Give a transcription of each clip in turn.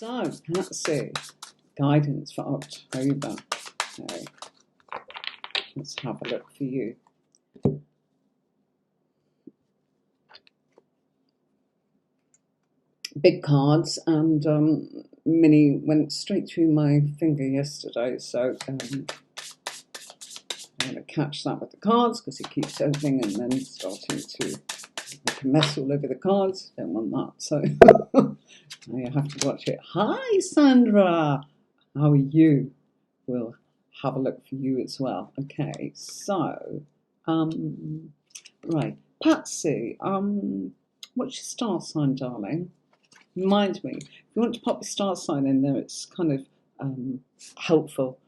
So, let's see. Guidance for October. Okay, let's have a look for you. Big cards, and Minnie went straight through my finger yesterday, so I'm going to catch that with the cards because it keeps opening and then starting to make a mess all over the cards. Don't want that, so now you have to watch it. Hi, Sandra. How are you? We'll have a look for you as well. Okay, so right, Patsy. What's your star sign, darling? Remind me. If you want to pop your star sign in there, it's kind of helpful.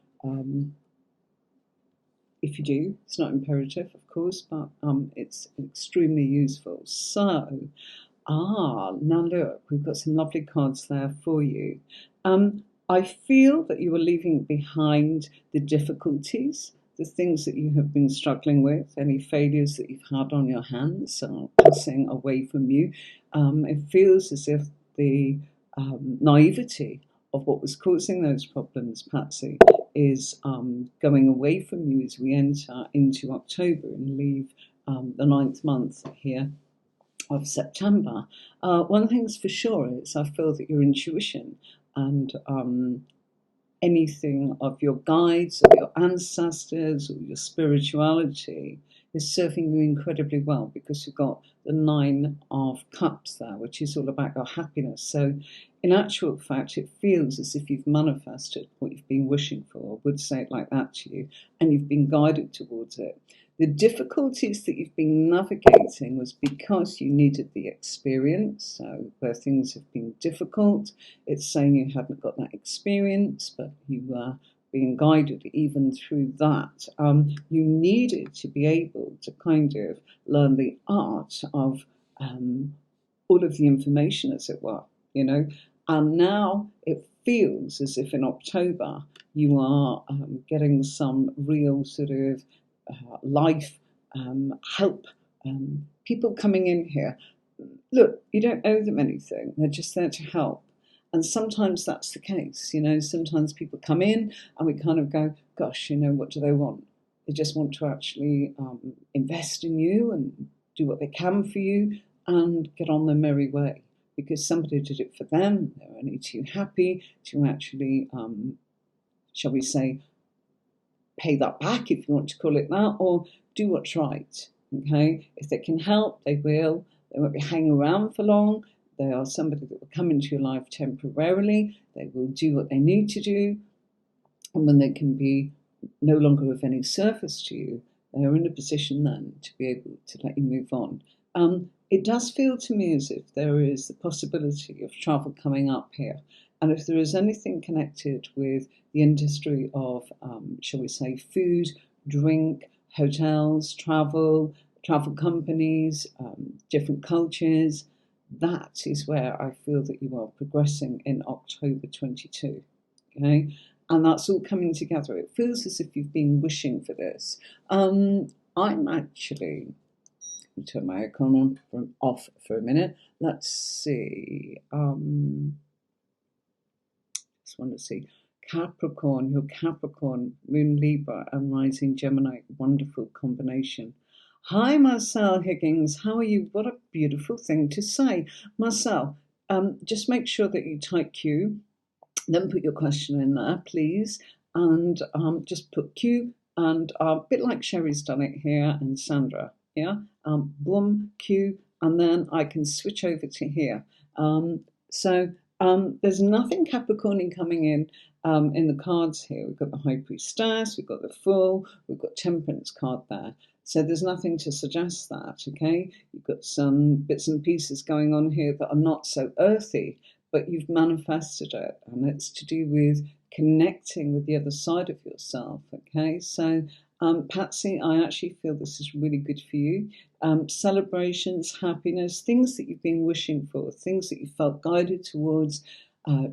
If you do, it's not imperative, of course, but it's extremely useful. So, now look, we've got some lovely cards there for you. I feel that you are leaving behind the difficulties, the things that you have been struggling with, any failures that you've had on your hands are passing away from you. It feels as if the naivety of what was causing those problems, Patsy, is going away from you as we enter into October and leave the 9th month here of September. One thing's for sure is I feel that your intuition and anything of your guides or your ancestors or your spirituality is serving you incredibly well because you've got the 9 of Cups there, which is all about your happiness. So in actual fact, it feels as if you've manifested what you've been wishing for. I would say it like that to you, and you've been guided towards it. The difficulties that you've been navigating was because you needed the experience. So where things have been difficult, it's saying you hadn't got that experience, but you were being guided even through that. You needed to be able to kind of learn the art of all of the information, as it were, you know. And now it feels as if in October you are getting some real sort of life help, people coming in here. Look, you don't owe them anything, they're just there to help. And sometimes that's the case, you know, sometimes people come in and we kind of go, gosh, you know, what do they want? They just want to actually invest in you and do what they can for you and get on their merry way because somebody did it for them. They're only too happy to actually, shall we say, pay that back, if you want to call it that, or do what's right. Okay, if they can help, they will. They won't be hanging around for long. They are somebody that will come into your life temporarily. They will do what they need to do, and when they can be no longer of any service to you, they are in a position then to be able to let you move on. It does feel to me as if there is the possibility of travel coming up here. And if there is anything connected with the industry of, shall we say, food, drink, hotels, travel companies, different cultures, that is where I feel that you are progressing in October 22. Okay? And that's all coming together. It feels as if you've been wishing for this. I'm actually turn my icon on off for a minute. Let's see. Just want to see. Capricorn, your Capricorn, Moon Libra and Rising Gemini. Wonderful combination. Hi, Marcel Higgins. How are you? What a beautiful thing to say. Marcel, just make sure that you type Q, then put your question in there, please. And just put Q and a bit like Sherry's done it here and Sandra. Yeah, boom, Q, and then I can switch over to here. So there's nothing Capricorn coming in the cards here. We've got the High Priestess, we've got the Fool, we've got Temperance card there. So there's nothing to suggest that, okay? You've got some bits and pieces going on here that are not so earthy, but you've manifested it, and it's to do with connecting with the other side of yourself, okay? So Patsy, I actually feel this is really good for you. Celebrations, happiness, things that you've been wishing for, things that you felt guided towards,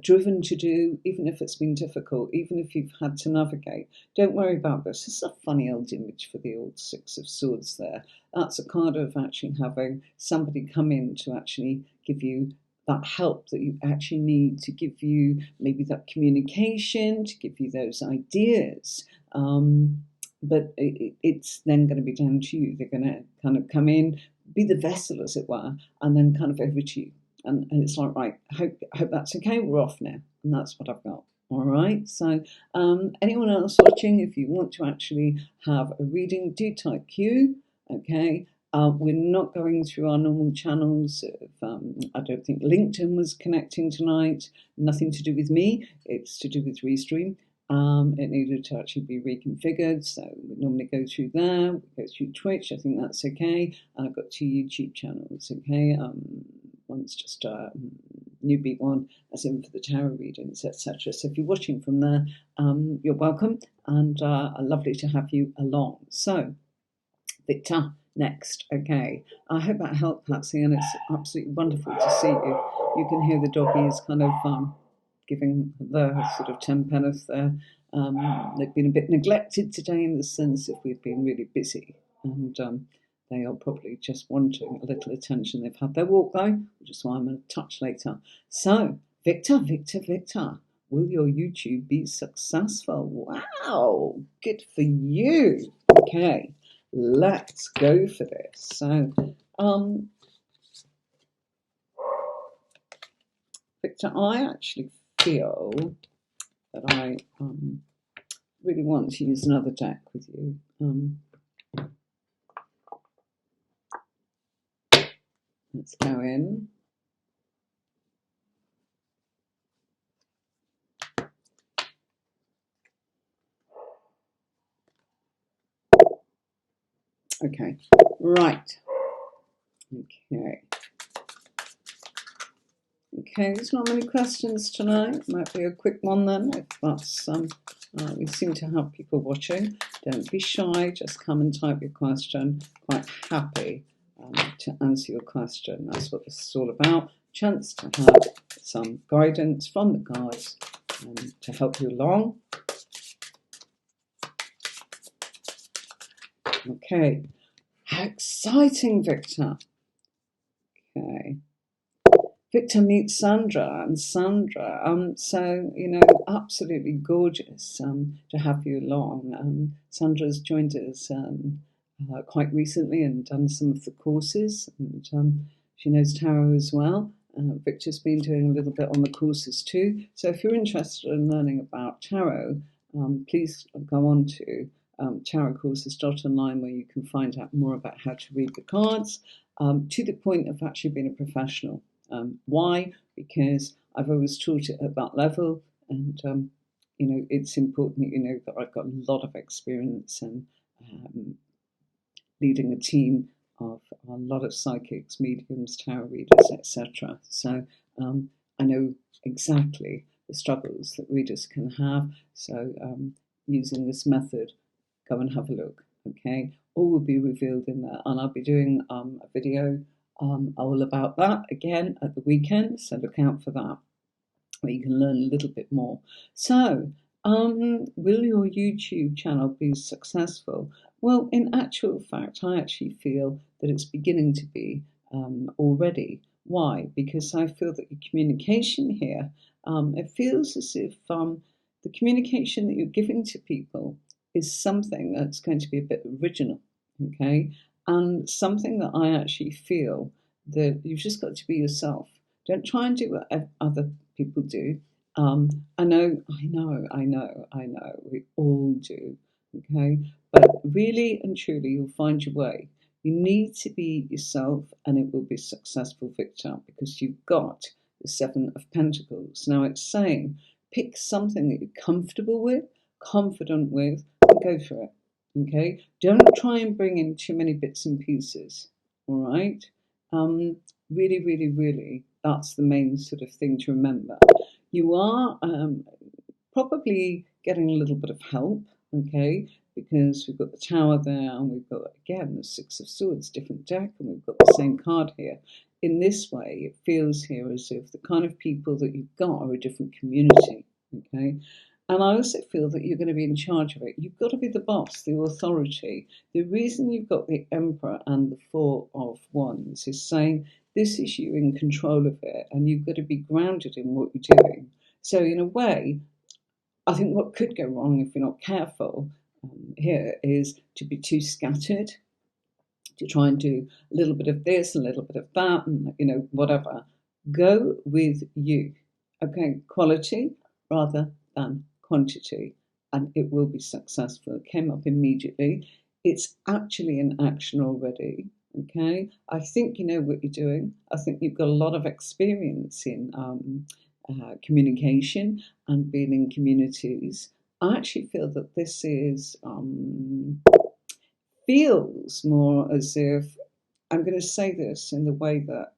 driven to do, even if it's been difficult, even if you've had to navigate. Don't worry about this. This is a funny old image for the old Six of Swords there. That's a card of actually having somebody come in to actually give you that help that you actually need to give you maybe that communication, to give you those ideas. But it's then going to be down to you. They're going to kind of come in, be the vessel, as it were, and then kind of over to you. And it's like, right, I hope that's okay. We're off now. And that's what I've got. All right. So anyone else watching, if you want to actually have a reading, do type Q. Okay. We're not going through our normal channels. I don't think LinkedIn was connecting tonight. Nothing to do with me. It's to do with Restream. It needed to actually be reconfigured, so we normally go through there. We go through Twitch. I think that's okay. And I've got 2 YouTube channels. Okay. One's just a newbie one, as in for the tarot readings, etc. So if you're watching from there, you're welcome, and lovely to have you along. So, Victor, next. Okay. I hope that helped, Patsy, and it's absolutely wonderful to see you. You can hear the doggies kind of giving the sort of 10 penneth there. They've been a bit neglected today in the sense that we've been really busy, and they are probably just wanting a little attention. They've had their walk though, which is why I'm going to touch later. So, Victor, will your YouTube be successful? Wow, good for you. Okay, let's go for this. So, Victor, I actually feel that I really want to use another deck with you. Let's go in. Okay, right. Okay. Okay, there's not many questions tonight. Might be a quick one then, if that's we seem to have people watching. Don't be shy, just come and type your question. Quite happy to answer your question. That's what this is all about. Chance to have some guidance from the cards to help you along. Okay, how exciting, Victor. Okay. Victor meets Sandra, and Sandra, so, you know, absolutely gorgeous to have you along. Sandra's joined us quite recently and done some of the courses, and she knows tarot as well. Victor's been doing a little bit on the courses too. So if you're interested in learning about tarot, please go on to tarotcourses.online, where you can find out more about how to read the cards, to the point of actually being a professional. Why? Because I've always taught it at that level, and you know, it's important that you know that I've got a lot of experience in leading a team of a lot of psychics, mediums, tarot readers, etc. So I know exactly the struggles that readers can have. So using this method, go and have a look. Okay, all will be revealed in there, and I'll be doing a video all about that again at the weekend, so look out for that, where you can learn a little bit more. So, will your YouTube channel be successful? Well, in actual fact, I actually feel that it's beginning to be already. Why? Because I feel that the communication here, it feels as if the communication that you're giving to people is something that's going to be a bit original, okay? And something that I actually feel that you've just got to be yourself. Don't try and do what other people do. I know, we all do, okay? But really and truly, you'll find your way. You need to be yourself, and it will be successful, Victor, because you've got the Seven of Pentacles. Now it's saying, pick something that you're comfortable with, confident with, and go for it. Okay, don't try and bring in too many bits and pieces. All right, really, really, really, that's the main sort of thing to remember. You are probably getting a little bit of help, okay, because we've got the Tower there, and we've got again the Six of Swords, different deck, and we've got the same card here. In this way, it feels here as if the kind of people that you've got are a different community, okay. And I also feel that you're going to be in charge of it. You've got to be the boss, the authority. The reason you've got the Emperor and the Four of Wands is saying this is you in control of it, and you've got to be grounded in what you're doing. So in a way, I think what could go wrong if you're not careful here is to be too scattered, to try and do a little bit of this, a little bit of that, and whatever. Go with you, okay? Quality rather than quantity, and it will be successful. It came up immediately. It's actually in action already, okay? I think you know what you're doing. I think you've got a lot of experience in communication and being in communities. I actually feel that this is feels more as if I'm going to say this in the way that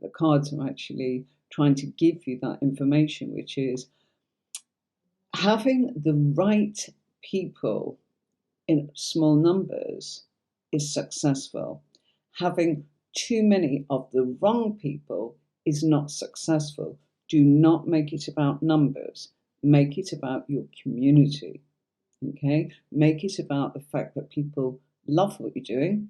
the cards are actually trying to give you that information, which is having the right people in small numbers is successful. Having too many of the wrong people is not successful. Do not make it about numbers. Make it about your community. Okay? Make it about the fact that people love what you're doing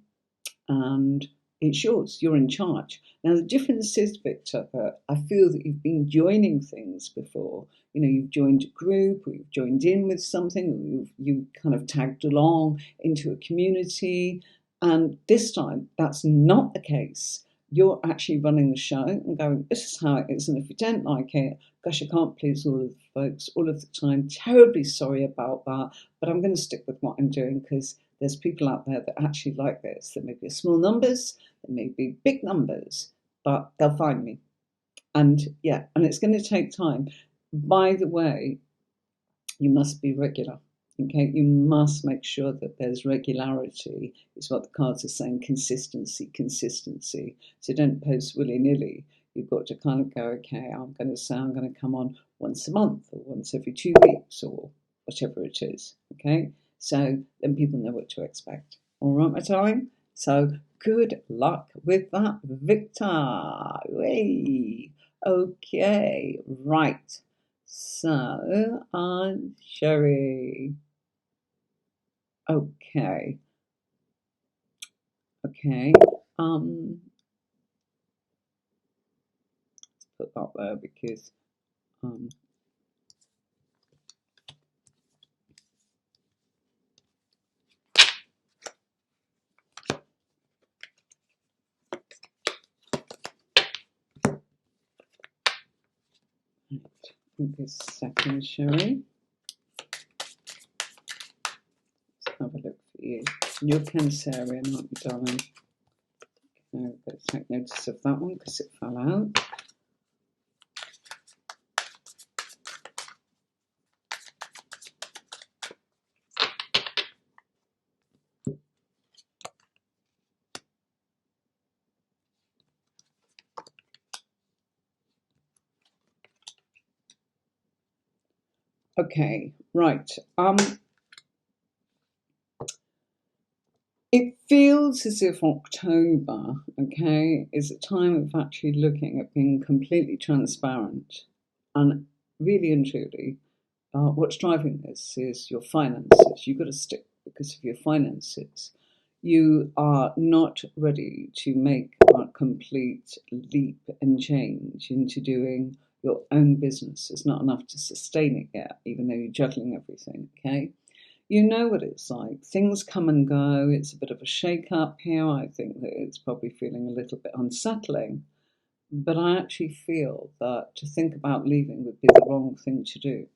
and it's yours. You're in charge. Now, the difference is, Victor, that I feel that you've been joining things before. You've joined a group, or you've joined in with something, or you've kind of tagged along into a community. And this time, that's not the case. You're actually running the show and going, this is how it is. And if you don't like it, gosh, I can't please all of the folks all of the time. Terribly sorry about that. But I'm going to stick with what I'm doing because there's people out there that actually like this. There may be small numbers, there may be big numbers, but they'll find me. And it's going to take time. By the way, you must be regular. Okay, you must make sure that there's regularity, is what the cards are saying. Consistency. So don't post willy-nilly. You've got to kind of go, okay, I'm going to come on once a month or once every 2 weeks or whatever it is. Okay, so then people know what to expect. All right, my darling? So good luck with that, Victor. Hey. Okay, right. So, Sherry. Okay. Let's put that there because this second, Sherry. Let's have a look for you. You're Cancerian, aren't you, darling? Okay, let's take notice of that one because it fell out. Okay, right. It feels as if October, okay, is a time of actually looking at being completely transparent and really and truly, what's driving this is your finances. You've got to stick because of your finances. You are not ready to make a complete leap and change into doing your own business. It's not enough to sustain it yet, even though you're juggling everything, okay? You know what it's like. Things come and go. It's a bit of a shake-up here. I think that it's probably feeling a little bit unsettling. But I actually feel that to think about leaving would be the wrong thing to do,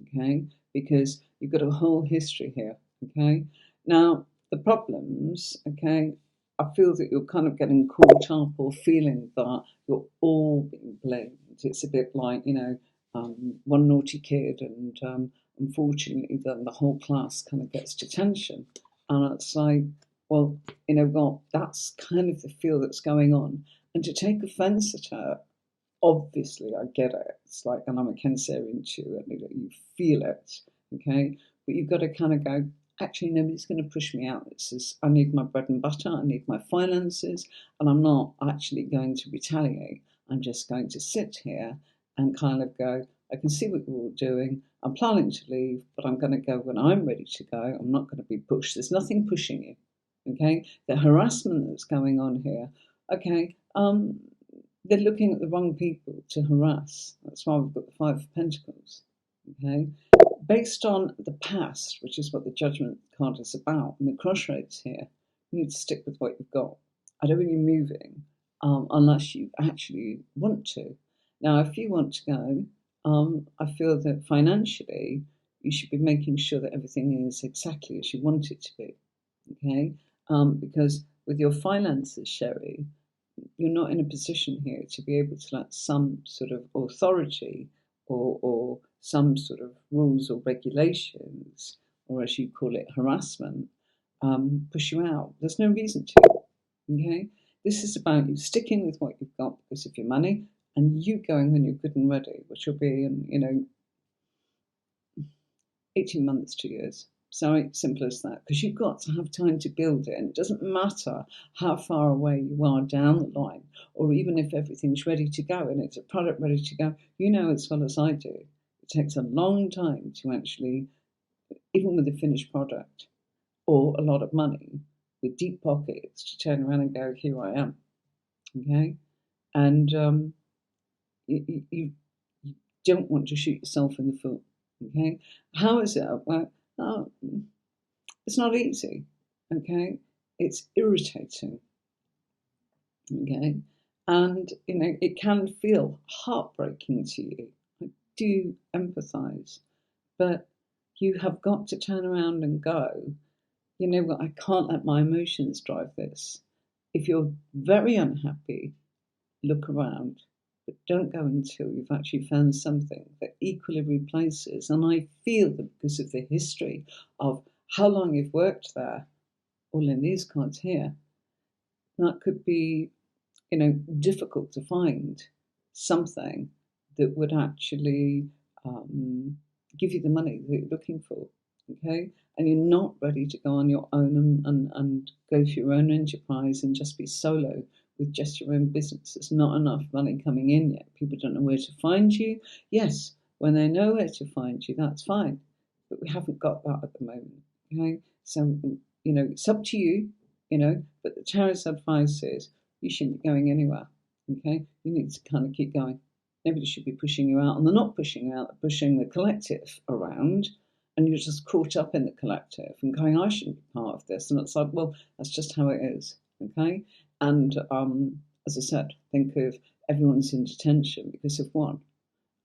okay? Because you've got a whole history here, okay? Now, the problems, okay, I feel that you're kind of getting caught up or feeling that you're all being blamed. It's a bit like, one naughty kid and unfortunately then the whole class kind of gets detention. And it's like, well, that's kind of the feel that's going on. And to take offence at her, obviously I get it. It's like, and I'm a Cancerian too, and you feel it, okay? But you've got to kind of go, actually, nobody's going to push me out. This is, I need my bread and butter, I need my finances, and I'm not actually going to retaliate. I'm just going to sit here and kind of go, I can see what you're all doing. I'm planning to leave, but I'm going to go when I'm ready to go. I'm not going to be pushed. There's nothing pushing you, okay? The harassment that's going on here, okay, um, they're looking at the wrong people to harass. That's why we've got the Five of Pentacles. Okay, based on the past, which is what the Judgment card is about, and the crossroads here, you need to stick with what you've got. I don't think you're moving unless you actually want to. Now, if you want to go, I feel that financially you should be making sure that everything is exactly as you want it to be. Okay, because with your finances, Sherry, you're not in a position here to be able to let some sort of authority or some sort of rules or regulations, or as you call it, harassment, push you out. There's no reason to. Okay, this is about you sticking with what you've got because of your money, and you going when you're good and ready, which will be in 18 months, 2 years. So simple as that, because you've got to have time to build it. And it doesn't matter how far away you are down the line, or even if everything's ready to go and it's a product ready to go, you know as well as I do, it takes a long time to actually, even with a finished product or a lot of money with deep pockets, to turn around and go, here I am. Okay? And you don't want to shoot yourself in the foot. Okay? How is it? Well, it's not easy. Okay? It's irritating. Okay? And, it can feel heartbreaking to you. I do empathize. But you have got to turn around and go, you know what, I can't let my emotions drive this. If you're very unhappy, look around, but don't go until you've actually found something that equally replaces. And I feel that because of the history of how long you've worked there, all in these cards here, that could be, difficult to find something that would actually give you the money that you're looking for. Okay, and you're not ready to go on your own and go for your own enterprise and just be solo with just your own business. There's not enough money coming in yet. People don't know where to find you. Yes, when they know where to find you, that's fine. But we haven't got that at the moment. Okay, so it's up to you. But the Tarot's advice is you shouldn't be going anywhere. Okay, you need to kind of keep going. Nobody should be pushing you out, and they're not pushing you out. They're pushing the collective around, and you're just caught up in the collective and going, I shouldn't be part of this. And it's like, well, that's just how it is. Okay, and as I said, think of everyone's in detention because of one.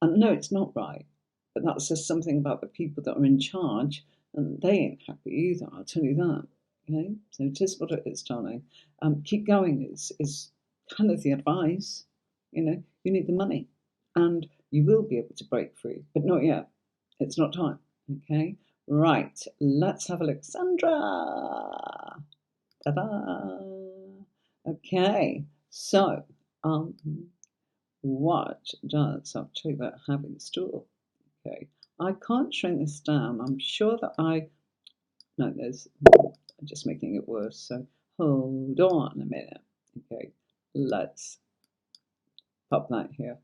And no, it's not right, but that says something about the people that are in charge, and they ain't happy either. I'll tell you that. Okay, so it is what it is, darling. Keep going is kind of the advice. You need the money, and you will be able to break free, but not yet. It's not time. Okay, right. Let's have a look, Sandra. Ta-da! Okay, so what does October have in store? Okay, I can't shrink this down. I'm sure that no, I'm just making it worse. So hold on a minute. Okay, let's pop that here.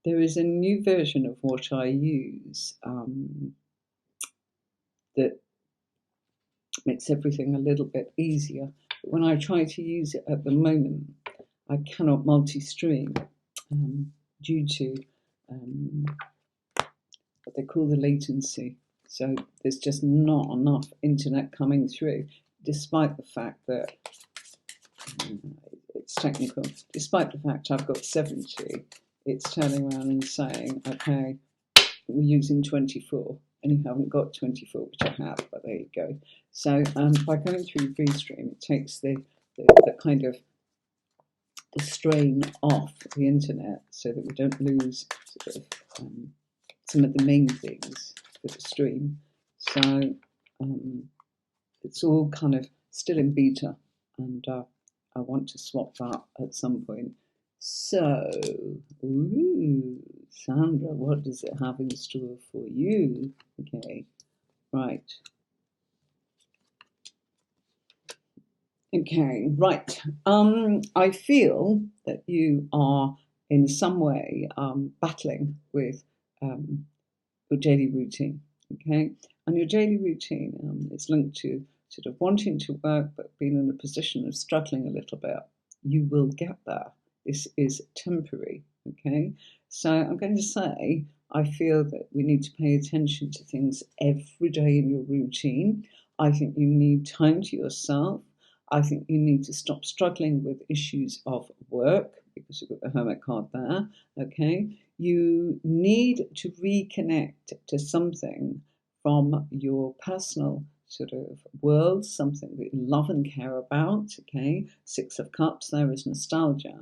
There is a new version of what I use that makes everything a little bit easier. But when I try to use it at the moment, I cannot multi-stream due to what they call the latency. So there's just not enough internet coming through, despite the fact that it's technical. Despite the fact I've got 70, it's turning around and saying, okay, we're using 24, and you haven't got 24, which I have, but there you go. So by going through Restream, it takes the kind of the strain off the internet so that we don't lose sort of some of the main things for the stream. So it's all kind of still in beta, and I want to swap that at some point. So, Sandra, what does it have in store for you? Okay, right. Okay, right. I feel that you are in some way battling with your daily routine. Okay, and your daily routine is linked to sort of wanting to work but being in a position of struggling a little bit. you will get there. This is temporary, okay? So I'm going to say, I feel that we need to pay attention to things every day in your routine. I think you need time to yourself. I think you need to stop struggling with issues of work because you've got the Hermit card there, okay? You need to reconnect to something from your personal sort of world, something that you love and care about, okay? Six of Cups, there is nostalgia.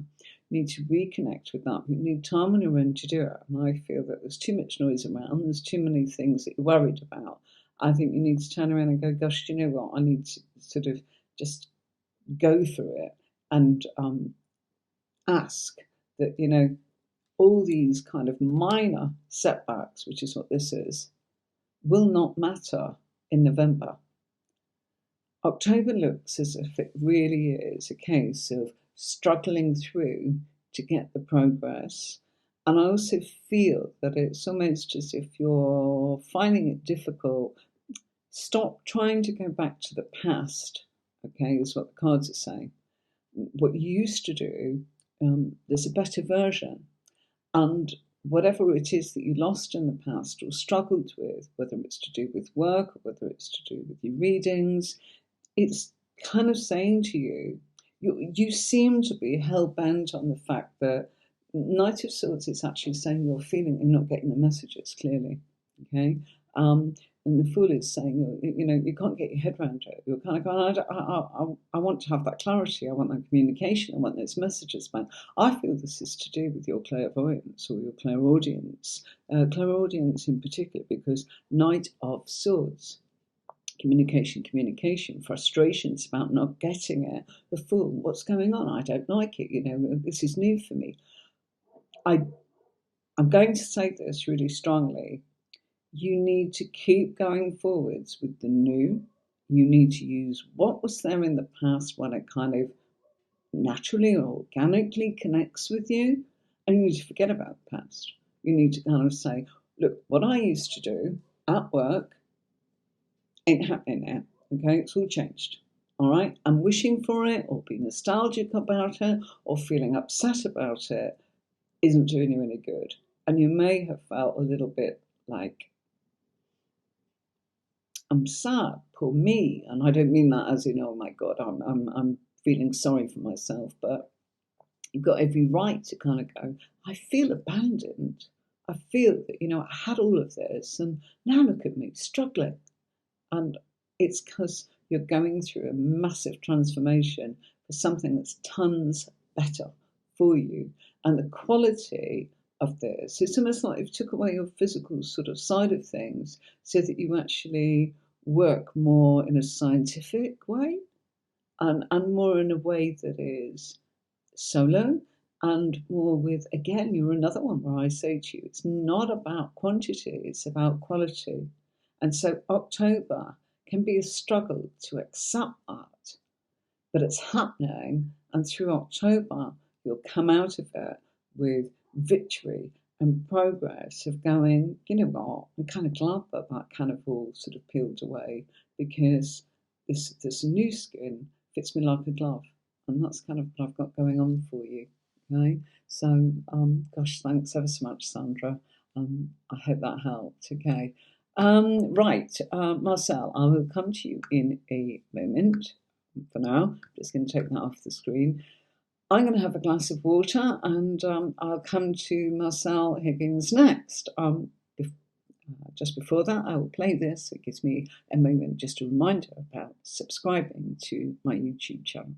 You need to reconnect with that. You need time on your own to do it. And I feel that there's too much noise around, there's too many things that you're worried about. I think you need to turn around and go, gosh, do you know what? I need to sort of just go through it and ask that, you know, all these kind of minor setbacks, which is what this is, will not matter in November. October looks as if it really is a case of struggling through to get the progress. And I also feel that it's almost as if you're finding it difficult. Stop trying to go back to the past, okay, is what the cards are saying. What you used to do, there's a better version. And whatever it is that you lost in the past or struggled with, whether it's to do with work or whether it's to do with your readings, it's kind of saying to you, you seem to be hell-bent on the fact that Knight of Swords is actually saying you're feeling you're not getting the messages clearly, okay? And the Fool is saying, you know, you can't get your head around it. You're kind of going, I want to have that clarity. I want that communication. I want those messages back. I feel this is to do with your clairvoyance or your clairaudience. Clairaudience in particular, because Knight of Swords. Communication, frustrations about not getting it. The Fool, what's going on? I don't like it. You know, this is new for me. I'm going to say this really strongly. You need to keep going forwards with the new. You need to use what was there in the past when it kind of naturally or organically connects with you, and you need to forget about the past. You need to kind of say, look, what I used to do at work ain't happening now. Okay, it's all changed. All right, I'm wishing for it or being nostalgic about it or feeling upset about it isn't doing you any good. And you may have felt a little bit like, I'm sad, poor me. And I don't mean that as in, oh my God, I'm feeling sorry for myself, but you've got every right to kind of go, I feel abandoned. I feel that, you know, I had all of this and now look at me struggling. And it's because you're going through a massive transformation for something that's tons better for you. And the quality of this, it's almost like you've took away your physical sort of side of things so that you actually work more in a scientific way and more in a way that is solo and more with, again, you're another one where I say to you, it's not about quantity, it's about quality. And so October can be a struggle to accept that, but it's happening. And through October, you'll come out of it with victory and progress of going, you know what, I'm kind of glad that that kind of all sort of peeled away because this new skin fits me like a glove. And that's kind of what I've got going on for you. Okay. So, gosh, thanks ever so much, Sandra. I hope that helped. Okay. Right, Marcel, I will come to you in a moment. For now, I'm just going to take that off the screen. I'm going to have a glass of water and I'll come to Marcel Higgins next. Just before that, I will play this. It gives me a moment, just a reminder about subscribing to my YouTube channel.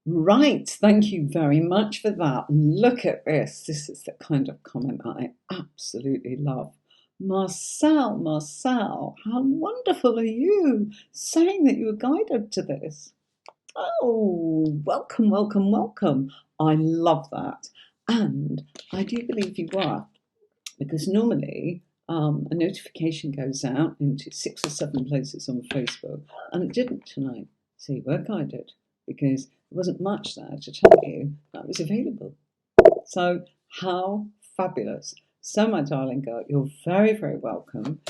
Right, thank you very much for that. Look at this. This is the kind of comment I absolutely love. Marcel, how wonderful are you saying that you were guided to this? Oh, welcome. I love that. And I do believe you are, because normally a notification goes out into 6 or 7 places on Facebook, and it didn't tonight. So you were guided, because there wasn't much there to tell you that was available. So how fabulous. So my darling girl, you're very, very welcome.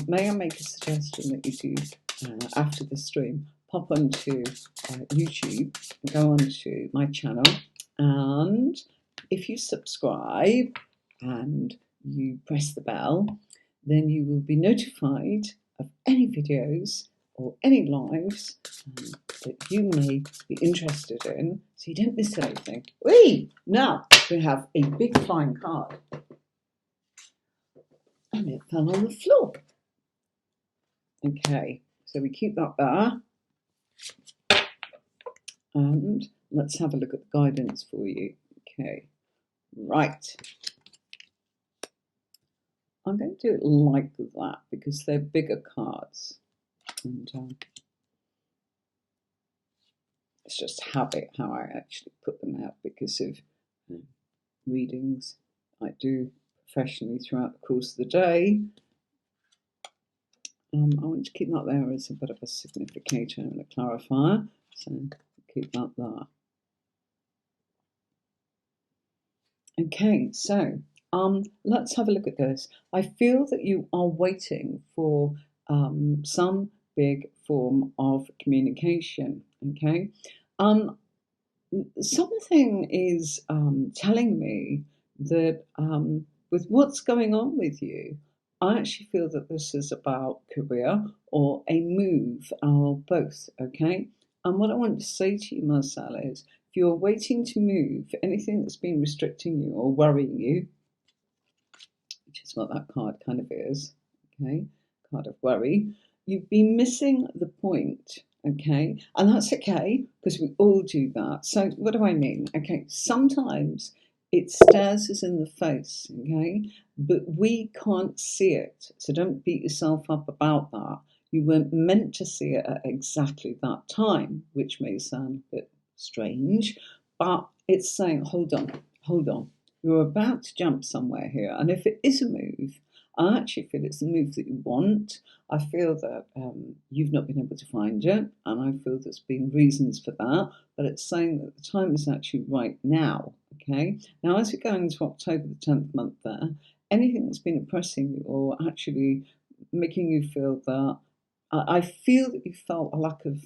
May I make a suggestion that you do after the stream? Pop onto YouTube, go onto my channel, and if you subscribe and you press the bell, then you will be notified of any videos or any lives that you may be interested in, so you don't miss anything. Whee! Now we have a big flying card, and it fell on the floor. Okay, so we keep that there, and let's have a look at the guidance for you. Okay, right. I'm going to do it like that because they're bigger cards, and it's just habit how I actually put them out because of readings I do professionally throughout the course of the day. I want to keep that there as a bit of a significator and a clarifier, so keep that there. Okay, so let's have a look at this. I feel that you are waiting for some big form of communication, okay? Something is telling me that with what's going on with you, I actually feel that this is about career or a move or both, okay? And what I want to say to you, Marcel, is if you're waiting to move, anything that's been restricting you or worrying you, which is what that card kind of is, okay? Card of worry, you've been missing the point, okay? And that's okay, because we all do that. So what do I mean? Okay, sometimes it stares us in the face, okay? But we can't see it. So don't beat yourself up about that. You weren't meant to see it at exactly that time, which may sound a bit strange, but it's saying, hold on, hold on. You're about to jump somewhere here. And if it is a move, I actually feel it's the move that you want. I feel that you've not been able to find it, and I feel there's been reasons for that, but it's saying that the time is actually right now, okay? Now, as we go into October, the 10th month there, anything that's been oppressing you or actually making you feel that, I feel that you felt a lack of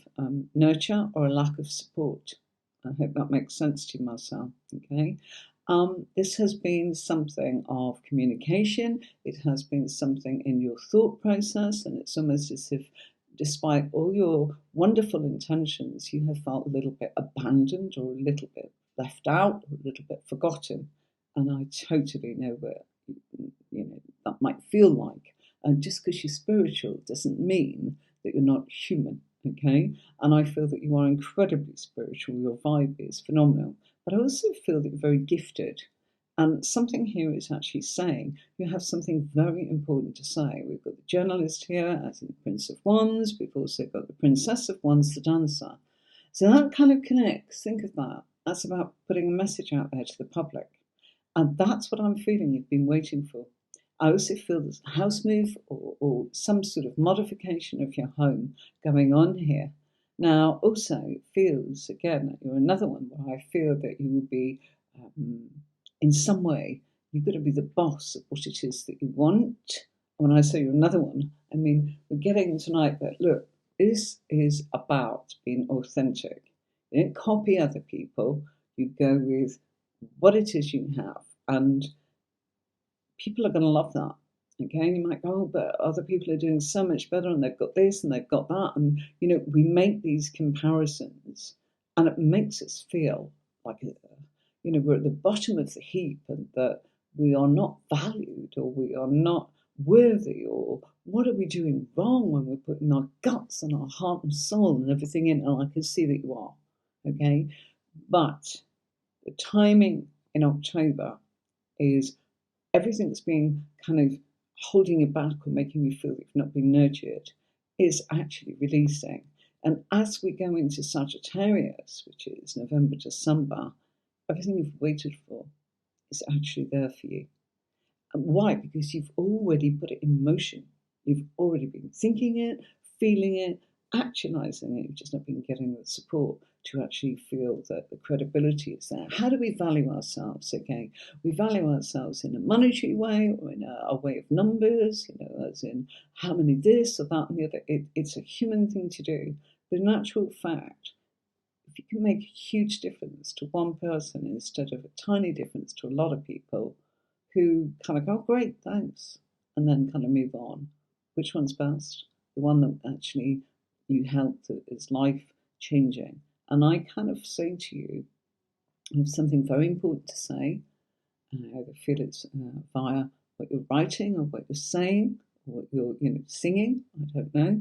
nurture or a lack of support. I hope that makes sense to you, Marcel, okay? This has been something of communication. It has been something in your thought process, and it's almost as if, despite all your wonderful intentions, you have felt a little bit abandoned or a little bit left out or a little bit forgotten. And I totally know what that might feel like. And just because you're spiritual doesn't mean that you're not human, okay? And I feel that you are incredibly spiritual. Your vibe is phenomenal. But I also feel that you're very gifted. And something here is actually saying you have something very important to say. We've got the journalist here, as in the Prince of Wands. We've also got the Princess of Wands, the dancer. So that kind of connects. Think of that. That's about putting a message out there to the public. And that's what I'm feeling you've been waiting for. I also feel there's a house move or some sort of modification of your home going on here. Now, also, it feels, again, you're another one where I feel that you will be, in some way, you've got to be the boss of what it is that you want. And when I say you're another one, I mean, we're getting tonight that, look, this is about being authentic. You don't copy other people, you go with what it is you have. And people are going to love that. Okay, and you might go, oh, but other people are doing so much better and they've got this and they've got that. And, we make these comparisons and it makes us feel like, we're at the bottom of the heap and that we are not valued or we are not worthy or what are we doing wrong when we're putting our guts and our heart and soul and everything in. And I can see that you are, okay? But the timing in October is everything that's been kind of holding you back or making you feel that you've not been nurtured is actually releasing. And as we go into Sagittarius, which is November, December, everything you've waited for is actually there for you. And why? Because you've already put it in motion. You've already been thinking it, feeling it, actualizing it. You've just not been getting the support to actually feel that the credibility is there. How do we value ourselves? Okay, we value ourselves in a monetary way or in a way of numbers, as in how many this or that and the other. It's a human thing to do. But in actual fact, if you can make a huge difference to one person instead of a tiny difference to a lot of people who kind of go, oh, great, thanks, and then kind of move on, which one's best? The one that actually you help that is life changing. And I kind of say to you, I have something very important to say. I either feel it's via what you're writing or what you're saying, or what you're singing, I don't know,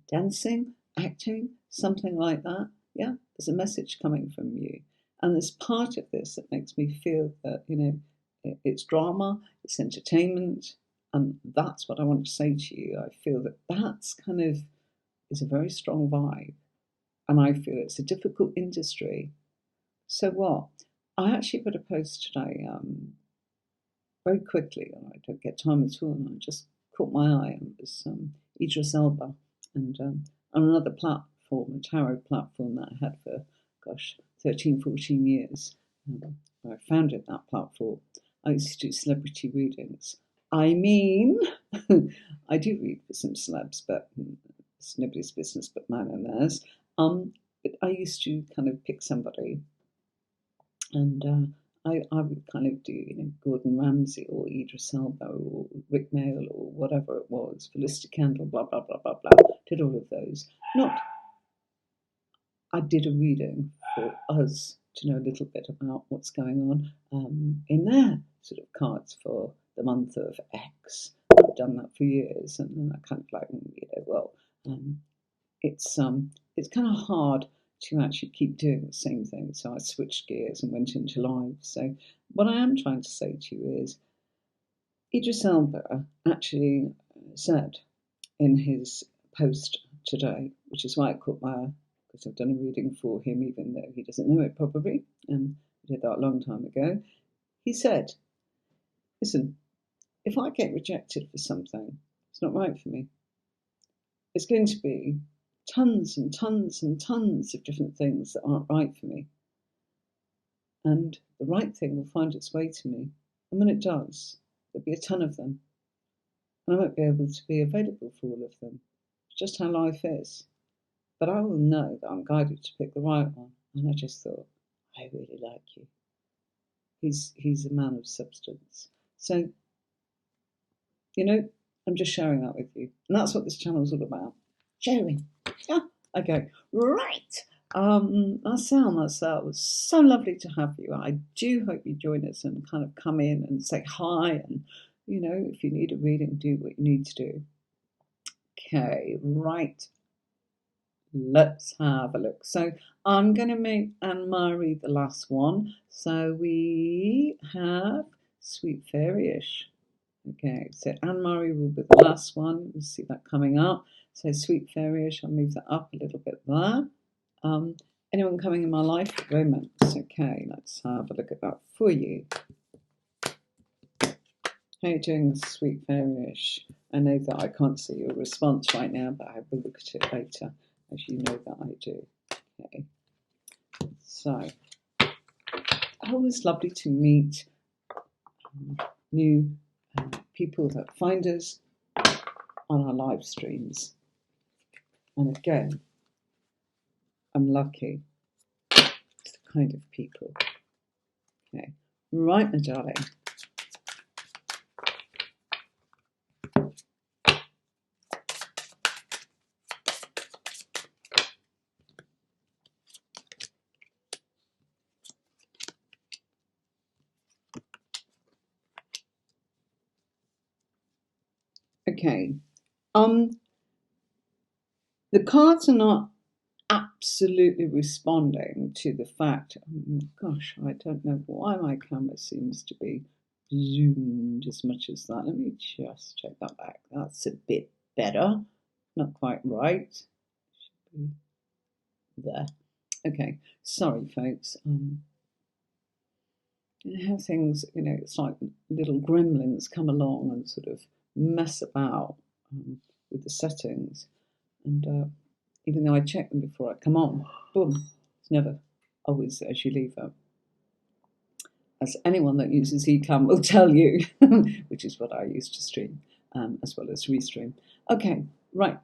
dancing, acting, something like that. Yeah, there's a message coming from you. And there's part of this that makes me feel that, it's drama, it's entertainment, and that's what I want to say to you. I feel that that's kind of is a very strong vibe, and I feel it's a difficult industry. So what? I actually put a post today, very quickly, and I don't get time at all, and I just caught my eye, and it was Idris Elba, and on another platform, a tarot platform that I had for, 13, 14 years. I founded that platform. I used to do celebrity readings. I mean, I do read for some celebs, but it's nobody's business but mine and theirs. But I used to kind of pick somebody, and I would kind of do, Gordon Ramsay or Idris Elba or Rick Mail or whatever it was, Felicity Kendall, blah, blah, blah, blah, blah. Did all of those. I did a reading for us to know a little bit about what's going on in their sort of cards for the month of X. I've done that for years, and I kind of like, it's kind of hard to actually keep doing the same thing. So I switched gears and went into live. So what I am trying to say to you is, Idris Elba actually said in his post today, which is why I caught my eye, because I've done a reading for him, even though he doesn't know it probably. I did that a long time ago. He said, listen, if I get rejected for something, it's not right for me. It's going to be tons and tons and tons of different things that aren't right for me. And the right thing will find its way to me. And when it does, there'll be a ton of them. And I won't be able to be available for all of them. It's just how life is. But I will know that I'm guided to pick the right one. And I just thought, I really like you. He's a man of substance. So, I'm just sharing that with you. And that's what this channel is all about. Sharing. Yeah. Okay. Right. Marcel, was so lovely to have you. I do hope you join us and kind of come in and say hi. And, if you need a reading, do what you need to do. Okay. Right. Let's have a look. So I'm going to make Anne-Marie the last one. So we have Sweet Fairyish. Okay, so Anne-Marie will be the last one. You see that coming up. So Sweet Fairyish, I'll move that up a little bit there. Anyone coming in my life? Romance. Okay, let's have a look at that for you. How are you doing, Sweet Fairyish? I know that I can't see your response right now, but I will look at it later, as you know that I do. Okay, so always lovely to meet new people that find us on our live streams. And again, I'm lucky. It's the kind of people. Okay, right, my darling. Okay, the cards are not absolutely responding to the fact, gosh, I don't know why my camera seems to be zoomed as much as that. Let me just check that back. That's a bit better. Not quite right. Should be there. Okay, sorry folks. and how things, it's like little gremlins come along and sort of mess about with the settings. And even though I check them before I come on, boom, it's never always as you leave it. As anyone that uses Ecamm will tell you, which is what I use to stream, as well as restream. Okay, right.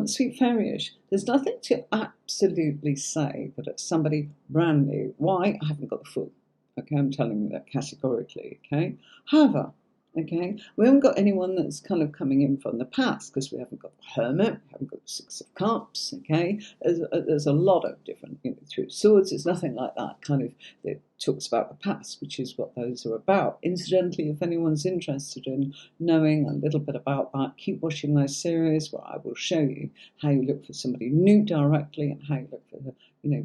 Sweet Fairyish, there's nothing to absolutely say that it's somebody brand new. Why? I haven't got the full. Okay, I'm telling you that categorically. Okay, however, okay, we haven't got anyone that's kind of coming in from the past because we haven't got the Hermit, we haven't got the Six of Cups. Okay, there's a lot of different, Three of Swords. There's nothing like that kind of that talks about the past, which is what those are about. Incidentally, if anyone's interested in knowing a little bit about that, keep watching those series where I will show you how you look for somebody new directly and how you look for the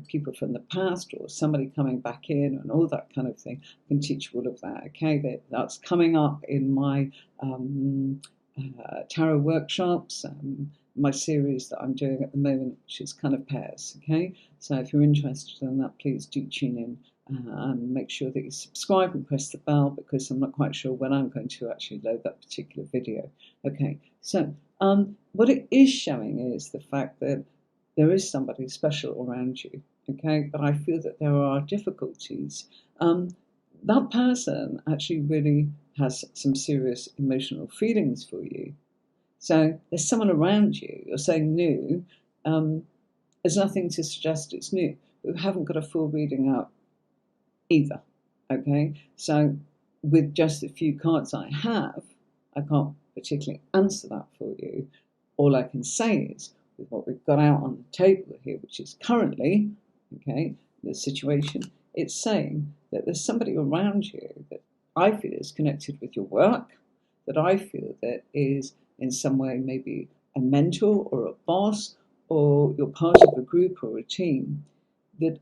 people from the past or somebody coming back in and all that kind of thing. I can teach you all of that. Okay, that's coming up in my tarot workshops, my series that I'm doing at the moment, which is kind of pairs. Okay, so if you're interested in that, please do tune in and make sure that you subscribe and press the bell, because I'm not quite sure when I'm going to actually load that particular video. Okay, so what it is showing is the fact that there is somebody special around you, okay? But I feel that there are difficulties. That person actually really has some serious emotional feelings for you. So there's someone around you. You're saying new. There's nothing to suggest it's new. We haven't got a full reading out either, okay? So with just the few cards I have, I can't particularly answer that for you. All I can say is, with what we've got out on the table here, which is currently, okay, the situation, it's saying that there's somebody around you that I feel is connected with your work, that I feel that is in some way maybe a mentor or a boss, or you're part of a group or a team, that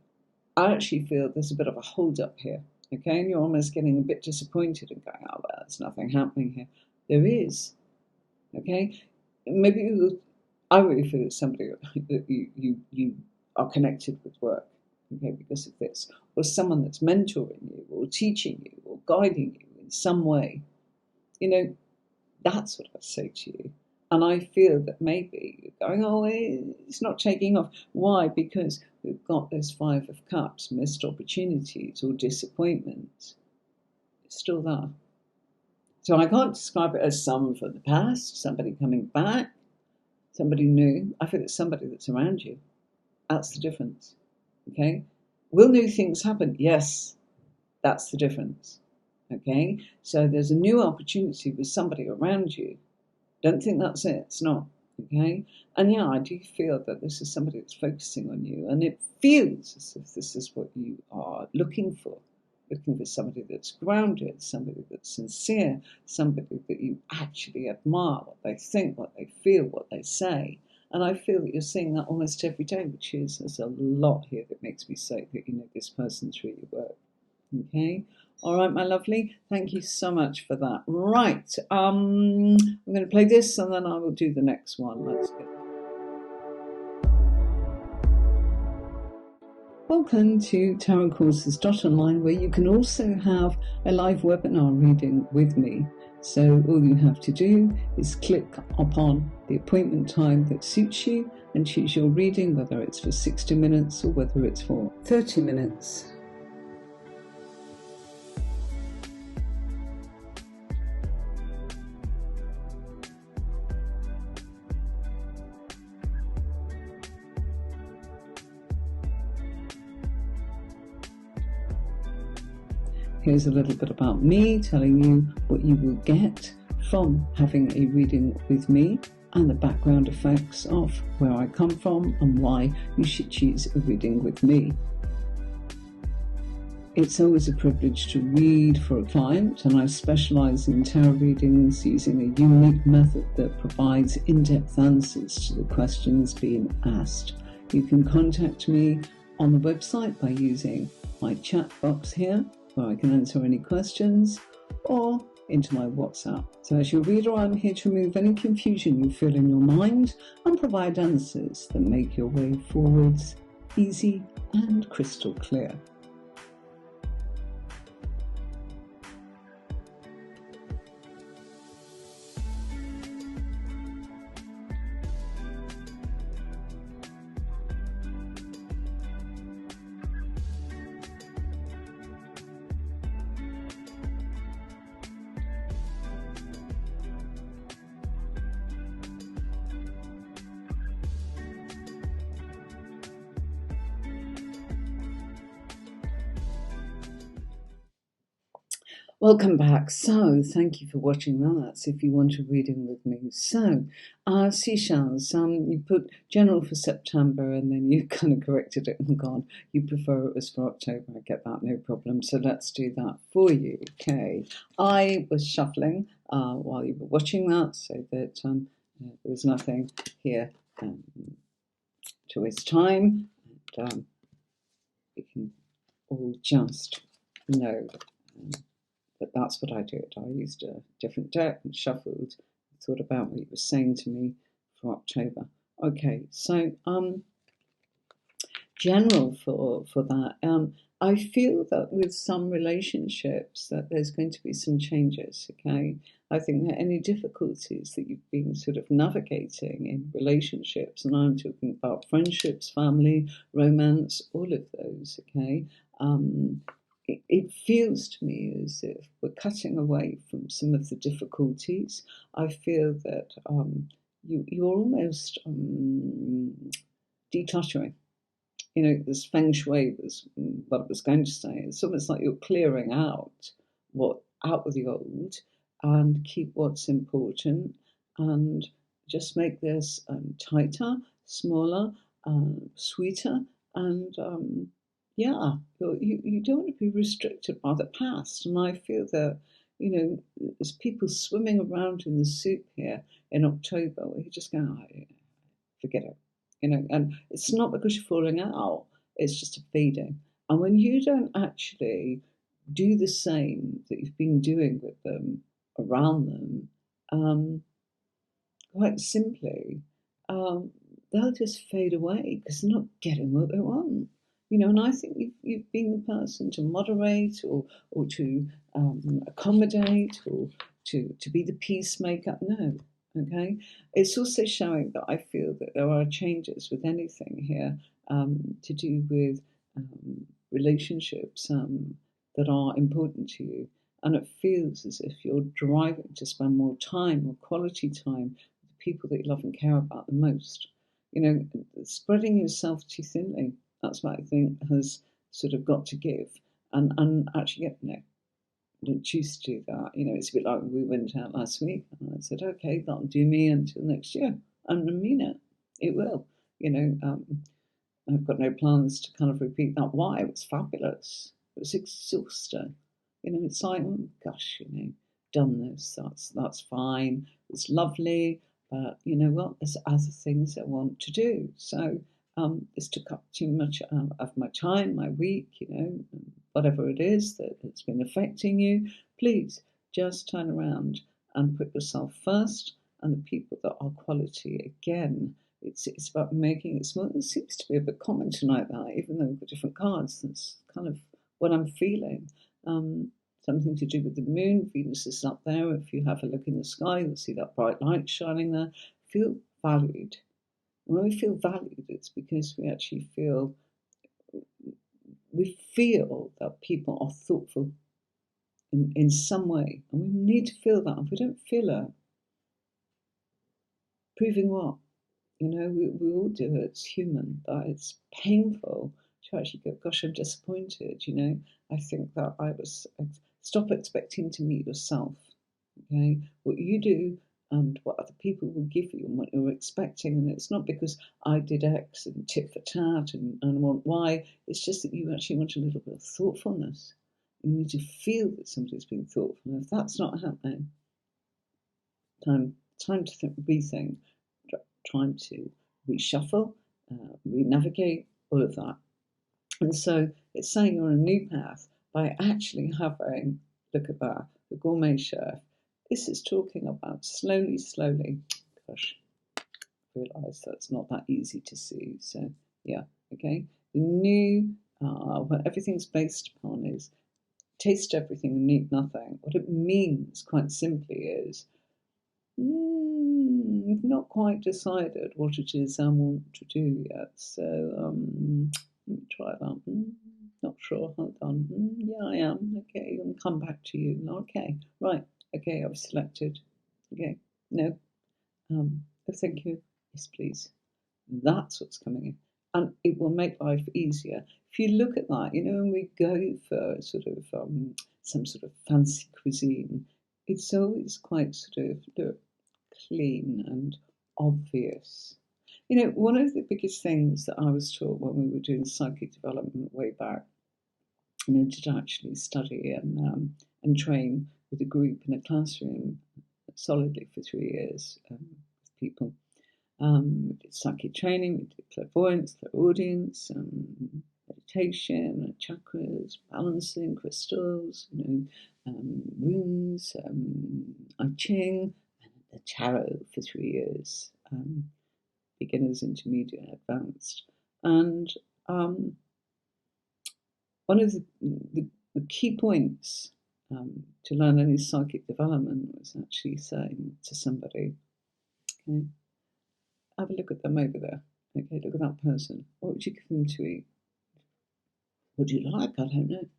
I actually feel there's a bit of a hold up here, okay, and you're almost getting a bit disappointed and going, oh, well, there's nothing happening here. There is, okay, maybe I really feel it's somebody that you are connected with work, okay, because of this, or someone that's mentoring you, or teaching you, or guiding you in some way. That's what I say to you. And I feel that maybe you're going, oh, it's not taking off. Why? Because we've got this Five of Cups, missed opportunities or disappointments. It's still there. So I can't describe it as someone from the past, somebody coming back, somebody new. I feel it's somebody that's around you. That's the difference. Okay? Will new things happen? Yes, that's the difference. Okay? So there's a new opportunity with somebody around you. Don't think that's it. It's not. Okay? And yeah, I do feel that this is somebody that's focusing on you, and it feels as if this is what you are looking for. Looking for somebody that's grounded, somebody that's sincere, somebody that you actually admire, what they think, what they feel, what they say. And I feel that you're seeing that almost every day, which is, there's a lot here that makes me say that, this person's really worked. Okay? All right, my lovely. Thank you so much for that. Right. I'm going to play this and then I will do the next one. Let's go. Welcome to tarotcourses.online, where you can also have a live webinar reading with me. So all you have to do is click upon the appointment time that suits you and choose your reading, whether it's for 60 minutes or whether it's for 30 minutes. Here's a little bit about me, telling you what you will get from having a reading with me and the background effects of where I come from and why you should choose a reading with me. It's always a privilege to read for a client, and I specialise in tarot readings using a unique method that provides in-depth answers to the questions being asked. You can contact me on the website by using my chat box here, where I can answer any questions, or into my WhatsApp. So as your reader, I'm here to remove any confusion you feel in your mind and provide answers that make your way forwards easy and crystal clear. Welcome back. So, thank you for watching that. If you want a reading with me. So, seashells, you put general for September and then you kind of corrected it and gone. You prefer it was for October. I get that, no problem. So, let's do that for you. Okay. I was shuffling while you were watching that so that there was nothing here to waste time. And we can all just know. But that's what I did. I used a different deck and shuffled, thought about what you were saying to me for October. Okay, so general for that. I feel that with some relationships that there's going to be some changes. Okay, I think that any difficulties that you've been sort of navigating in relationships, and I'm talking about friendships, family, romance, all of those. Okay, it feels to me as if we're cutting away from some of the difficulties. I feel that you're almost decluttering. You know, this feng shui was what I was going to say. It's almost like you're clearing out with the old and keep what's important and just make this tighter, smaller, sweeter, and yeah, you don't want to be restricted by the past. And I feel that, you know, there's people swimming around in the soup here in October where you just go, oh, forget it. You know, and it's not because you're falling out, it's just a fading. And when you don't actually do the same that you've been doing with them, around them, quite simply, um, they'll just fade away because they're not getting what they want. You know, and I think you've been the person to moderate or to accommodate or to be the peacemaker. No, okay. It's also showing that I feel that there are changes with anything here to do with relationships that are important to you. And it feels as if you're driving to spend more time or quality time people that you love and care about the most. You know, spreading yourself too thinly, that's what I think has sort of got to give. And actually, no, I didn't choose to do that. You know, it's a bit like we went out last week and I said, okay, that'll do me until next year. And I mean it. It will. You know, I've got no plans to kind of repeat that. Why? It was fabulous. It was exhausting. You know, it's like, oh, gosh, you know, done this. That's fine. It's lovely, but you know what? There's other things I want to do. So this took up too much of my time, my week. You know, whatever it is that has been affecting you. Please just turn around and put yourself first, and the people that are quality again. It's about making it small. It seems to be a bit common tonight, that even though we've got different cards, that's kind of what I'm feeling. Something to do with the moon. Venus is up there. If you have a look in the sky, you'll see that bright light shining there. Feel valued. And when we feel valued, it's because we feel that people are thoughtful in some way, and we need to feel that. If we don't feel it, proving what? You know, we all do it. It's human, but it's painful to actually go, gosh, I'm disappointed. You know, I think that stop expecting to meet yourself. Okay, what you do and what other people will give you and what you're expecting. And it's not because I did X and tit for tat and want Y. It's just that you actually want a little bit of thoughtfulness. You need to feel that somebody's being thoughtful. And if that's not happening, time to rethink, time to reshuffle, re-navigate, all of that. And so it's saying you're on a new path by actually having, look at that, the gourmet chef. This is talking about slowly, gosh, realise that's not that easy to see. So yeah, okay. The new, what everything's based upon is taste everything and eat nothing. What it means, quite simply, is you've not quite decided what it is I want to do yet. So let me try that. Not sure. Hold on. Yeah, I am. Okay, I'll come back to you. Okay, right. Okay, I've selected. Okay, no. Oh, thank you. Yes, please. That's what's coming in. and it will make life easier. If you look at that, when we go for sort of some sort of fancy cuisine, it's always quite sort of clean and obvious. One of the biggest things that I was taught when we were doing psychic development way back, to actually study and train with a group in a classroom solidly for 3 years with people. We did psychic training, we did clairvoyance, clairaudience, meditation, chakras, balancing, crystals, runes, I Ching, and the tarot for 3 years, beginners, intermediate, advanced. And one of the key points to learn any psychic development was actually saying to somebody, okay, have a look at them over there. Okay, look at that person. What would you give them to eat? What do you like? I don't know.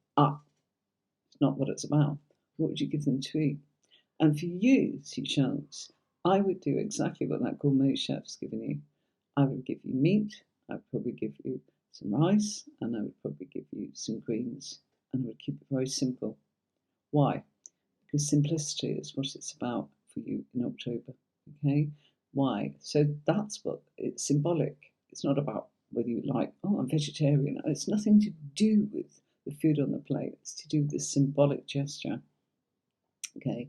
It's not what it's about. What would you give them to eat? And for you, Sushant, I would do exactly what that gourmet chef's given you. I would give you meat. I would probably give you some rice, and I would probably give you some greens, and I would keep it very simple. Why? Because simplicity is what it's about for you in October. Okay? Why? So that's what it's symbolic. It's not about whether you like, I'm vegetarian. It's nothing to do with the food on the plate. It's to do with this symbolic gesture. Okay?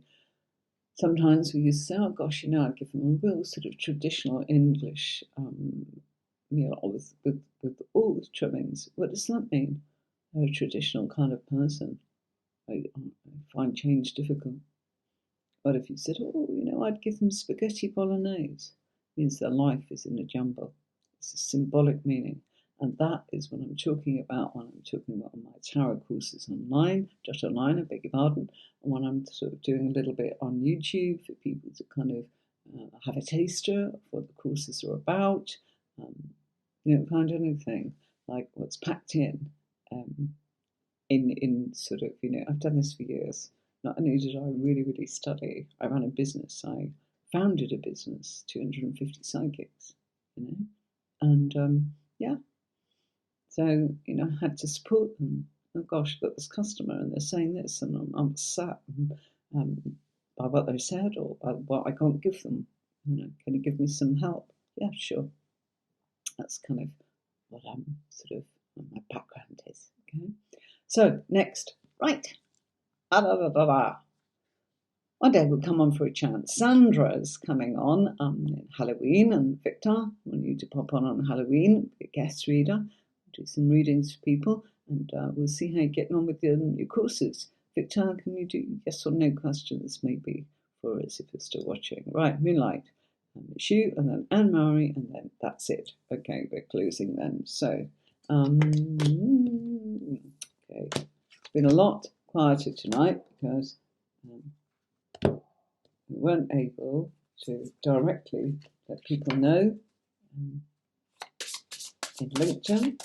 Sometimes we used to say, gosh, I'd give them a real sort of traditional English meal with all the trimmings. What does that mean? They're a traditional kind of person. I find change difficult. But if you said, I'd give them spaghetti bolognese, it means their life is in a jumble. It's a symbolic meaning. And that is what I'm talking about when I'm talking about my tarot courses online, .online, I beg your pardon, and when I'm sort of doing a little bit on YouTube for people to kind of have a taster of what the courses are about. You don't find anything like what's packed in sort of, I've done this for years. Not only did I really, really study, I ran a business. I founded a business, 250 psychics, and yeah. So, I had to support them. Oh gosh, I've got this customer and they're saying this, and I'm upset by what they said or by what I can't give them. Can you give me some help? Yeah, sure. That's kind of what I'm sort of, my background is. Okay. So, next. Right. One day we'll come on for a chat. Sandra's coming on Halloween, and Victor, I want you to pop on Halloween, be a guest reader, do some readings for people, and we'll see how you're getting on with your courses. Victor, can you do yes or no questions maybe for us if you're still watching? Right, Moonlight. It's you, and then Anne-Marie, and then that's it. Okay, we're closing then. So, okay. It's been a lot quieter tonight because we weren't able to directly let people know in LinkedIn,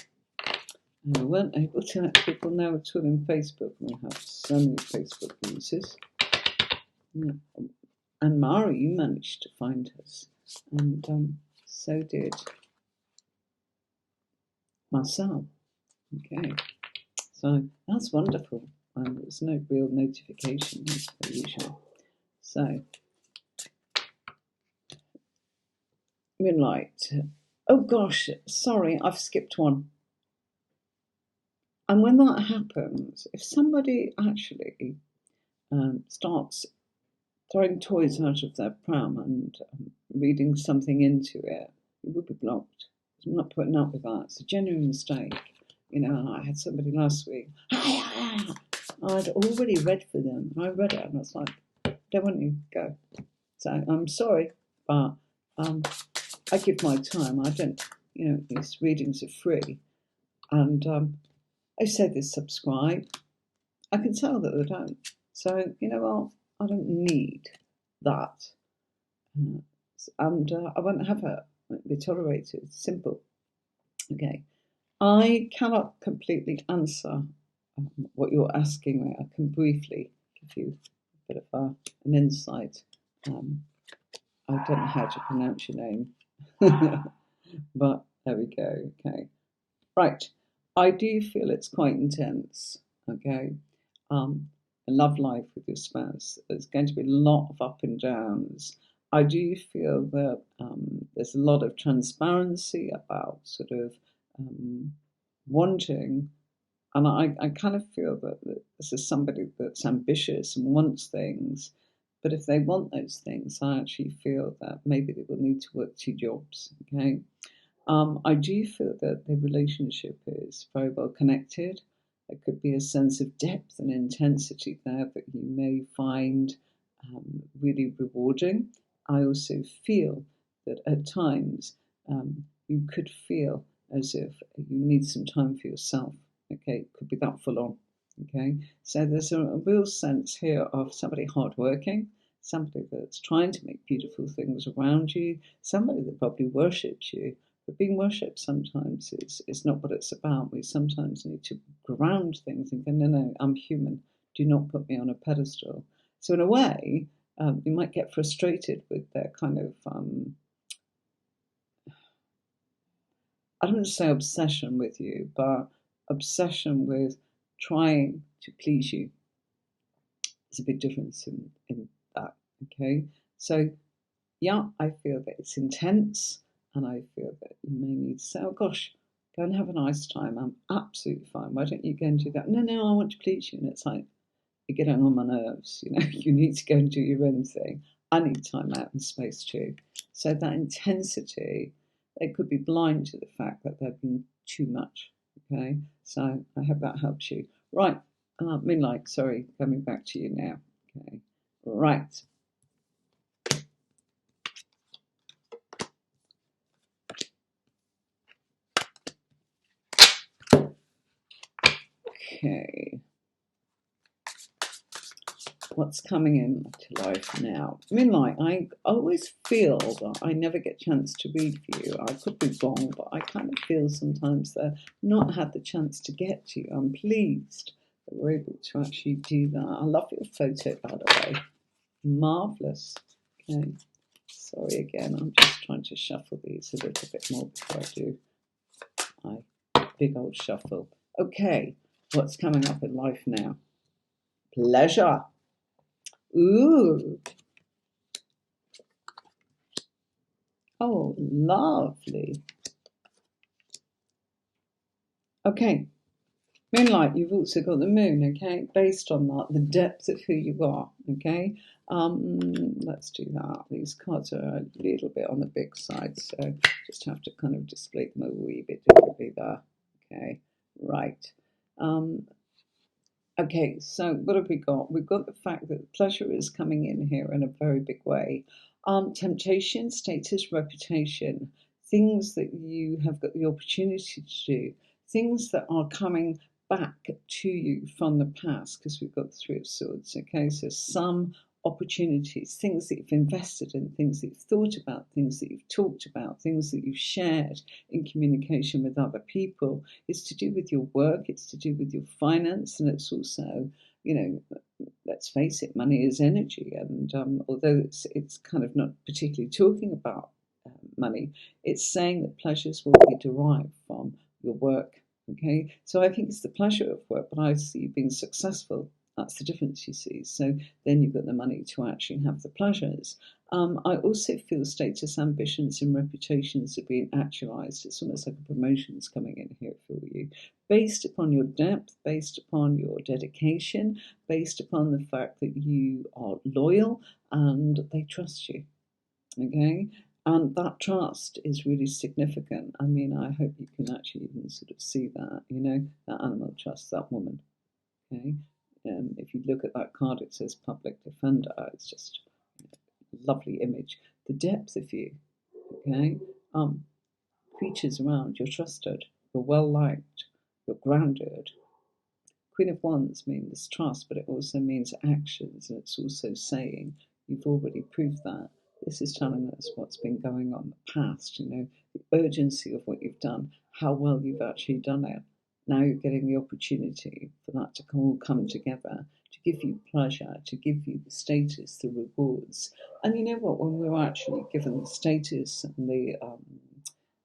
and we weren't able to let people know at all in Facebook. We have so many Facebook users. And Mari, you managed to find us, and so did Marcel. Okay, so that's wonderful. There's no real notification as per usual. So, Moonlight. Oh gosh, sorry, I've skipped one. And when that happens, if somebody actually starts throwing toys out of their pram and reading something into it, it will be blocked. I'm not putting up with that. It's a genuine mistake. I had somebody last week. I'd already read for them. I read it and I was like, don't want you to go. So I'm sorry, but I give my time. I don't, these readings are free. And I say they subscribe. I can tell that they don't. So, I don't need that. And I won't have it. It won't be tolerated. It's simple. Okay. I cannot completely answer what you're asking me. I can briefly give you a bit of an insight. I don't know how to pronounce your name, but There we go. Okay. Right. I do feel it's quite intense. Okay. Um, a love life with your spouse. There's going to be a lot of up and downs. I do feel that there's a lot of transparency about sort of um, wanting, and I kind of feel that this is somebody that's ambitious and wants things. But if they want those things, I actually feel that maybe they will need to work two jobs. Okay. I do feel that the relationship is very well connected. There could be a sense of depth and intensity there that you may find really rewarding. I also feel that at times you could feel as if you need some time for yourself. Okay, it could be that full on. Okay, so there's a real sense here of somebody hardworking, somebody that's trying to make beautiful things around you, somebody that probably worships you. But being worshipped sometimes is not what it's about. We sometimes need to ground things and go, no, no, I'm human. Do not put me on a pedestal. So in a way, you might get frustrated with their kind of, I don't want to say obsession with you, but obsession with trying to please you. There's a big difference in that, okay? So, yeah, I feel that it's intense, and I feel that you may need to say, oh gosh, go and have a nice time. I'm absolutely fine. Why don't you go and do that? No, no, I want to please you. And it's like, you're getting on my nerves. You need to go and do your own thing. I need time out and space too. So that intensity, they could be blind to the fact that they've been too much. Okay, so I hope that helps you. Right, Moonlight, sorry, coming back to you now. Okay, right. Okay. What's coming into life now? Moonlight, I always feel that I never get a chance to read for you. I could be wrong, but I kind of feel sometimes that I've not had the chance to get to you. I'm pleased that we're able to actually do that. I love your photo, by the way. Marvellous. Okay. Sorry again, I'm just trying to shuffle these a little bit more before I do my big old shuffle. Okay, what's coming up in life now? Pleasure. Ooh. Oh, lovely. Okay. Moonlight, you've also got the moon, okay? Based on that, the depth of who you are, okay? Let's do that. These cards are a little bit on the big side, so just have to kind of display them a wee bit differently there. Okay, right. Okay, so what have we got? We've got the fact that pleasure is coming in here in a very big way. Temptation, status, reputation, things that you have got the opportunity to do, things that are coming back to you from the past, because we've got the Three of Swords. Okay, so some opportunities, things that you've invested in, things that you've thought about, things that you've talked about, things that you've shared in communication with other people. It's to do with your work, it's to do with your finance, and it's also, let's face it, money is energy. And although it's kind of not particularly talking about money, it's saying that pleasures will be derived from your work. Okay, so I think it's the pleasure of work, but I see you being successful. That's the difference, you see. So then you've got the money to actually have the pleasures. I also feel status, ambitions, and reputations are being actualized. It's almost like a promotion's coming in here for you, based upon your depth, based upon your dedication, based upon the fact that you are loyal and they trust you. Okay, and that trust is really significant. I mean, I hope you can actually even sort of see that. That animal trusts that woman. Okay, if you look at that card, it says public defender. It's just a lovely image. The depth of you, okay, creatures around, you're trusted, you're well liked, you're grounded. Queen of Wands means trust, but it also means actions, and it's also saying you've already proved that. This is telling us what's been going on in the past, the urgency of what you've done, how well you've actually done it. Now you're getting the opportunity for that to all come together, to give you pleasure, to give you the status, the rewards. And you know what? When we're actually given the status and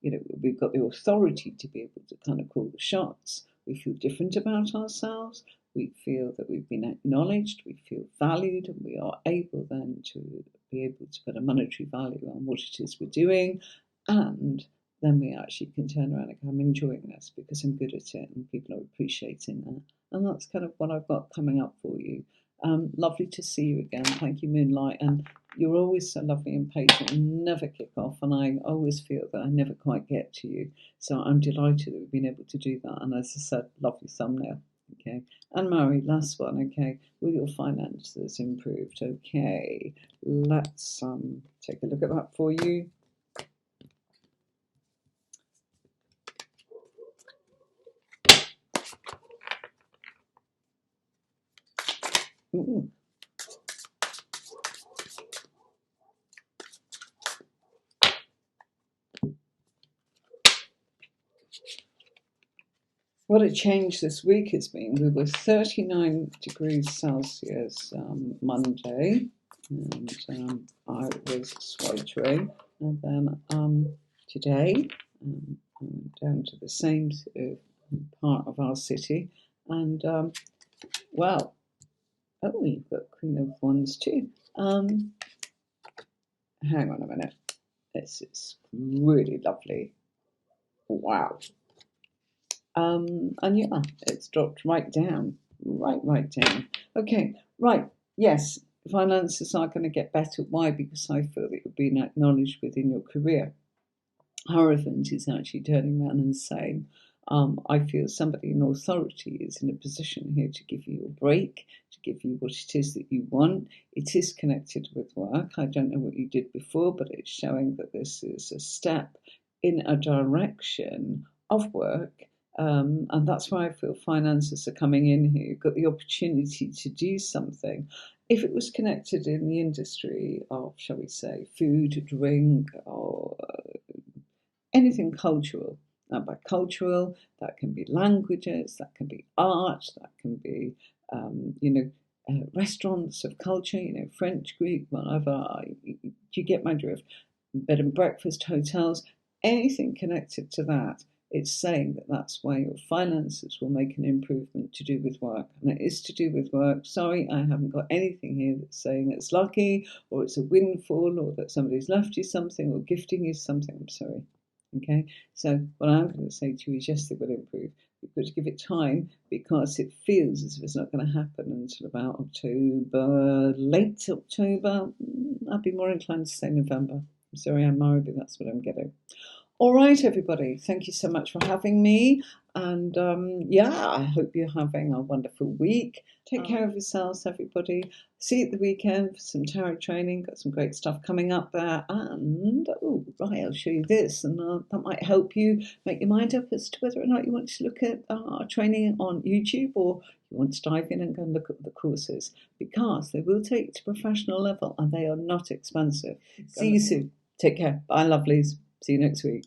we've got the authority to be able to kind of call the shots. We feel different about ourselves. We feel that we've been acknowledged. We feel valued, and we are able then to be able to put a monetary value on what it is we're doing. And then we actually can turn around and go, I'm enjoying this because I'm good at it and people are appreciating that. And that's kind of what I've got coming up for you. Lovely to see you again. Thank you, Moonlight. And you're always so lovely and patient and never kick off. And I always feel that I never quite get to you. So I'm delighted that we've been able to do that. And as I said, lovely thumbnail. Okay. And Mary, last one. Okay. Will your finances improved? Okay. Let's take a look at that for you. Ooh. What a change this week has been. We were 39 degrees Celsius Monday, and I was sweltering. And then today, I went down to the same part of our city, and well, oh, we've got Queen of Wands too. Hang on a minute. This is really lovely. Wow. And yeah, it's dropped right down. Right down. Okay, right. Yes, finances are going to get better. Why? Because I feel that you're being acknowledged within your career. Hierophant is actually turning around and saying, I feel somebody in authority is in a position here to give you a break, to give you what it is that you want. It is connected with work. I don't know what you did before, but it's showing that this is a step in a direction of work. And that's why I feel finances are coming in here. You've got the opportunity to do something. If it was connected in the industry of, shall we say, food, drink, or anything cultural. Now, by cultural, that can be languages, that can be art, that can be, restaurants of culture, French, Greek, whatever. You get my drift. Bed and breakfast, hotels, anything connected to that. It's saying that that's where your finances will make an improvement to do with work. And it is to do with work. Sorry, I haven't got anything here that's saying it's lucky or it's a windfall or that somebody's left you something or gifting you something. I'm sorry. Okay, so what I'm going to say to you is yes, it will improve. You've got to give it time because it feels as if it's not going to happen until about October, late October. I'd be more inclined to say November. I'm sorry, I'm Mary, but that's what I'm getting. All right, everybody. Thank you so much for having me. And I hope you're having a wonderful week. Take care of yourselves, everybody. See you at the weekend for some tarot training. Got some great stuff coming up there. And, I'll show you this. And that might help you make your mind up as to whether or not you want to look at our training on YouTube or you want to dive in and go and look at the courses. Because they will take you to professional level and they are not expensive. See you soon. Take care. Bye, lovelies. See you next week.